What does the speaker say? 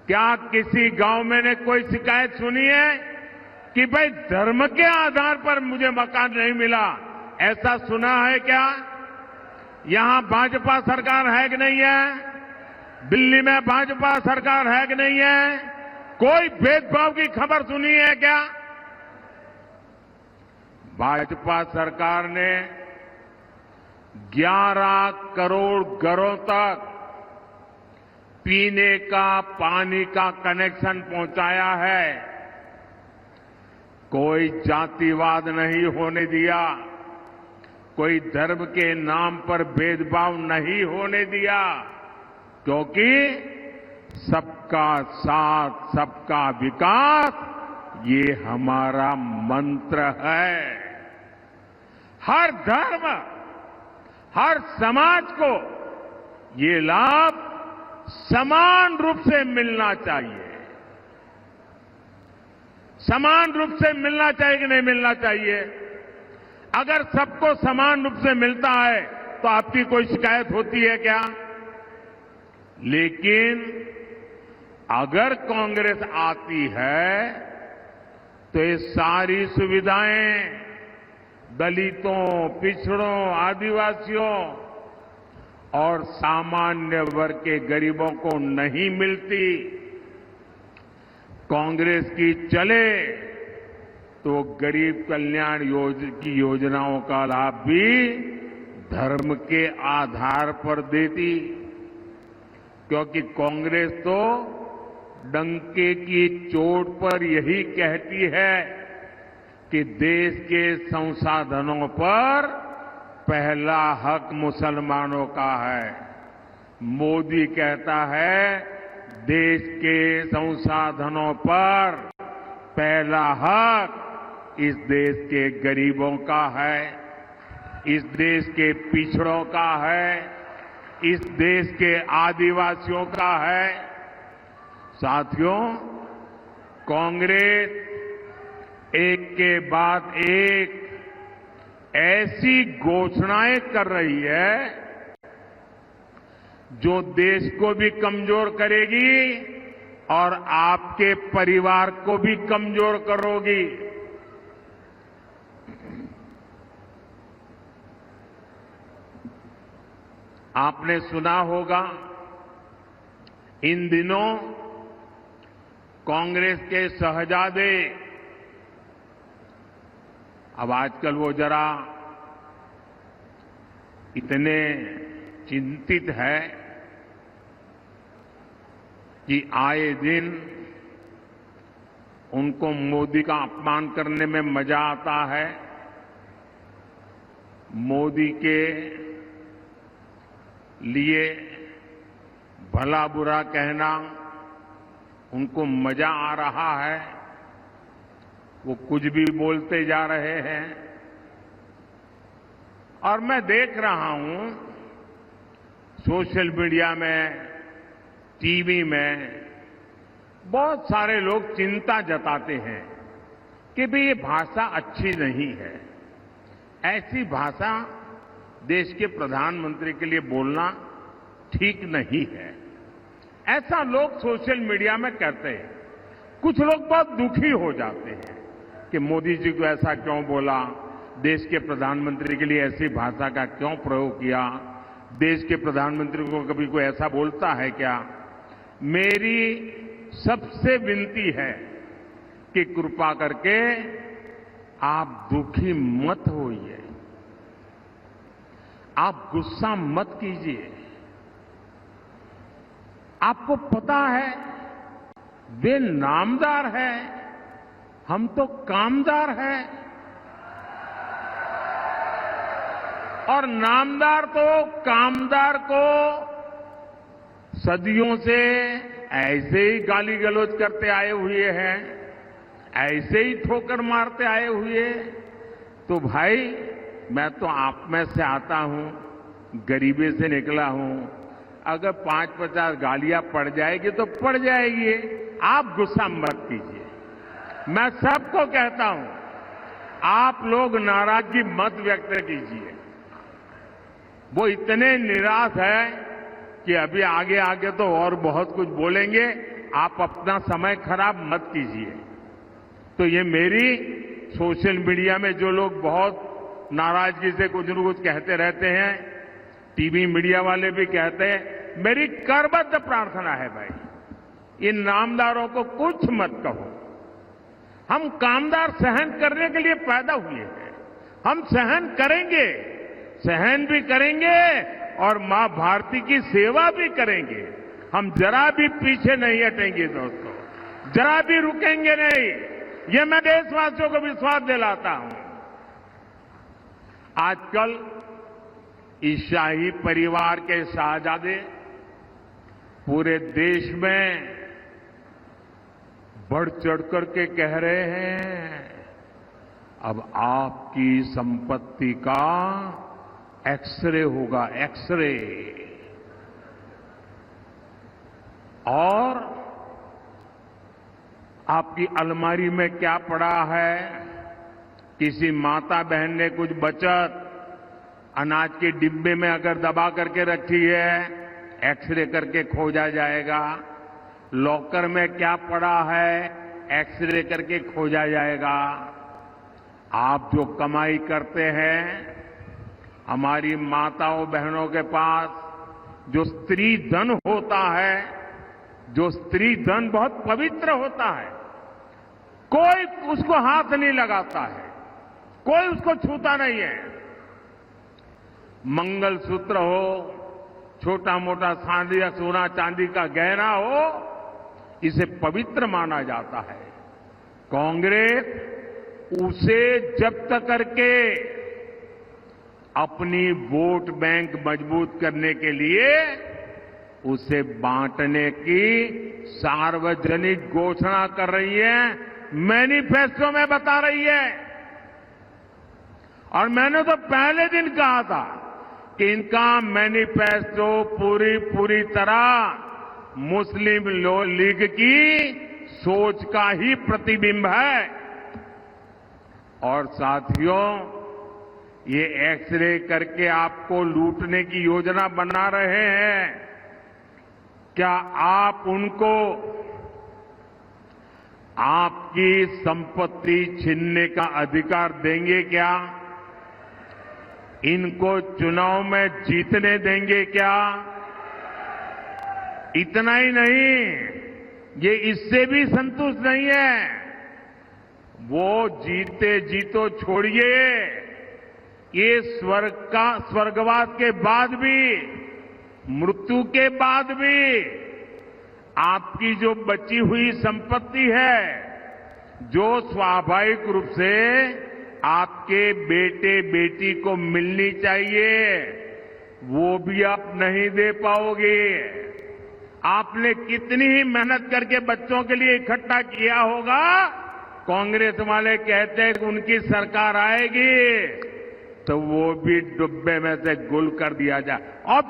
क्या किसी गांव में ने कोई शिकायत सुनी है कि भाई धर्म के आधार पर मुझे मकान नहीं मिला? ऐसा सुना है क्या? यहां भाजपा सरकार है कि नहीं है? दिल्ली में भाजपा सरकार है कि नहीं है? कोई भेदभाव की खबर सुनी है क्या? भाजपा सरकार ने 11 करोड़ घरों तक पीने का पानी का कनेक्शन पहुंचाया है। कोई जातिवाद नहीं होने दिया, कोई धर्म के नाम पर भेदभाव नहीं होने दिया, क्योंकि सबका साथ सबका विकास ये हमारा मंत्र है। हर धर्म, हर समाज को ये लाभ समान रूप से मिलना चाहिए। समान रूप से मिलना चाहिए कि नहीं मिलना चाहिए? अगर सबको समान रूप से मिलता है तो आपकी कोई शिकायत होती है क्या? लेकिन अगर कांग्रेस आती है तो ये सारी सुविधाएं दलितों, पिछड़ों, आदिवासियों और सामान्य वर्ग के गरीबों को नहीं मिलती। कांग्रेस की चले तो गरीब कल्याण की योजनाओं का लाभ भी धर्म के आधार पर देती, क्योंकि कांग्रेस तो डंके की चोट पर यही कहती है कि देश के संसाधनों पर पहला हक मुसलमानों का है। मोदी कहता है देश के संसाधनों पर पहला हक इस देश के गरीबों का है, इस देश के पिछड़ों का है, इस देश के आदिवासियों का है। साथियों, कांग्रेस एक के बाद एक ऐसी घोषणाएं कर रही है जो देश को भी कमजोर करेगी और आपके परिवार को भी कमजोर करोगी। आपने सुना होगा इन दिनों कांग्रेस के शहजादे, अब आजकल वो जरा इतने चिंतित है कि आए दिन उनको मोदी का अपमान करने में मजा आता है। मोदी के लिए भला बुरा कहना उनको मजा आ रहा है। वो कुछ भी बोलते जा रहे हैं और मैं देख रहा हूं सोशल मीडिया में, टीवी में बहुत सारे लोग चिंता जताते हैं कि भाई ये भाषा अच्छी नहीं है। ऐसी भाषा देश के प्रधानमंत्री के लिए बोलना ठीक नहीं है, ऐसा लोग सोशल मीडिया में कहते हैं। कुछ लोग बहुत दुखी हो जाते हैं कि मोदी जी को ऐसा क्यों बोला, देश के प्रधानमंत्री के लिए ऐसी भाषा का क्यों प्रयोग किया, देश के प्रधानमंत्री को कभी कोई ऐसा बोलता है क्या? मेरी सबसे विनती है कि कृपा करके आप दुखी मत होइए, आप गुस्सा मत कीजिए। आपको पता है वे नामदार है, हम तो कामदार हैं। और नामदार तो कामदार को सदियों से ऐसे ही गाली गलौज करते आए हुए हैं, ऐसे ही ठोकर मारते आए हुए। तो भाई मैं तो आप में से आता हूं, गरीबी से निकला हूं। अगर 5-50 गालियां पड़ जाएगी तो पड़ जाएगी, आप गुस्सा मत कीजिए। मैं सबको कहता हूं, आप लोग नाराजगी मत व्यक्त कीजिए। वो इतने निराश है कि अभी आगे आगे तो और बहुत कुछ बोलेंगे, आप अपना समय खराब मत कीजिए। तो ये मेरी सोशल मीडिया में जो लोग बहुत नाराजगी से कुछ न कुछ कहते रहते हैं, टीवी मीडिया वाले भी कहते हैं, मेरी करबद्ध प्रार्थना है भाई, इन नामदारों को कुछ मत कहो। हम कामदार सहन करने के लिए पैदा हुए हैं, हम सहन करेंगे, सहन भी करेंगे और मां भारती की सेवा भी करेंगे। हम जरा भी पीछे नहीं हटेंगे दोस्तों, जरा भी रुकेंगे नहीं, ये मैं देशवासियों को विश्वास दिलाता हूं। आजकल इस शाही परिवार के शाहजादे पूरे देश में बढ़ चढ़कर के कह रहे हैं, अब आपकी संपत्ति का एक्सरे होगा, एक्सरे। और आपकी अलमारी में क्या पड़ा है, किसी माता बहन ने कुछ बचत अनाज के डिब्बे में अगर दबा करके रखी है, एक्सरे करके खोजा जाएगा। लॉकर में क्या पड़ा है, एक्सरे करके खोजा जाएगा। आप जो कमाई करते हैं, हमारी माताओं बहनों के पास जो स्त्री धन होता है, जो स्त्री धन बहुत पवित्र होता है, कोई उसको हाथ नहीं लगाता है, कोई उसको छूता नहीं है। मंगलसूत्र हो, छोटा मोटा चांदी या सोना चांदी का गहना हो, इसे पवित्र माना जाता है। कांग्रेस उसे जब्त करके अपनी वोट बैंक मजबूत करने के लिए उसे बांटने की सार्वजनिक घोषणा कर रही है, मैनिफेस्टो में बता रही है। और मैंने तो पहले दिन कहा था कि इनका मैनिफेस्टो पूरी तरह मुस्लिम लीग की सोच का ही प्रतिबिंब है। और साथियों, ये एक्सरे करके आपको लूटने की योजना बना रहे हैं। क्या आप उनको आपकी संपत्ति छीनने का अधिकार देंगे क्या? इनको चुनाव में जीतने देंगे क्या? इतना ही नहीं, ये इससे भी संतुष्ट नहीं है। वो जीते जीतो छोड़िए, ये स्वर्गवास के बाद भी, मृत्यु के बाद भी आपकी जो बची हुई संपत्ति है, जो स्वाभाविक रूप से आपके बेटे बेटी को मिलनी चाहिए, वो भी आप नहीं दे पाओगे। आपने कितनी ही मेहनत करके बच्चों के लिए इकट्ठा किया होगा। कांग्रेस वाले कहते हैं कि उनकी सरकार आएगी तो वो भी डुब्बे में से गुल कर दिया जाए। और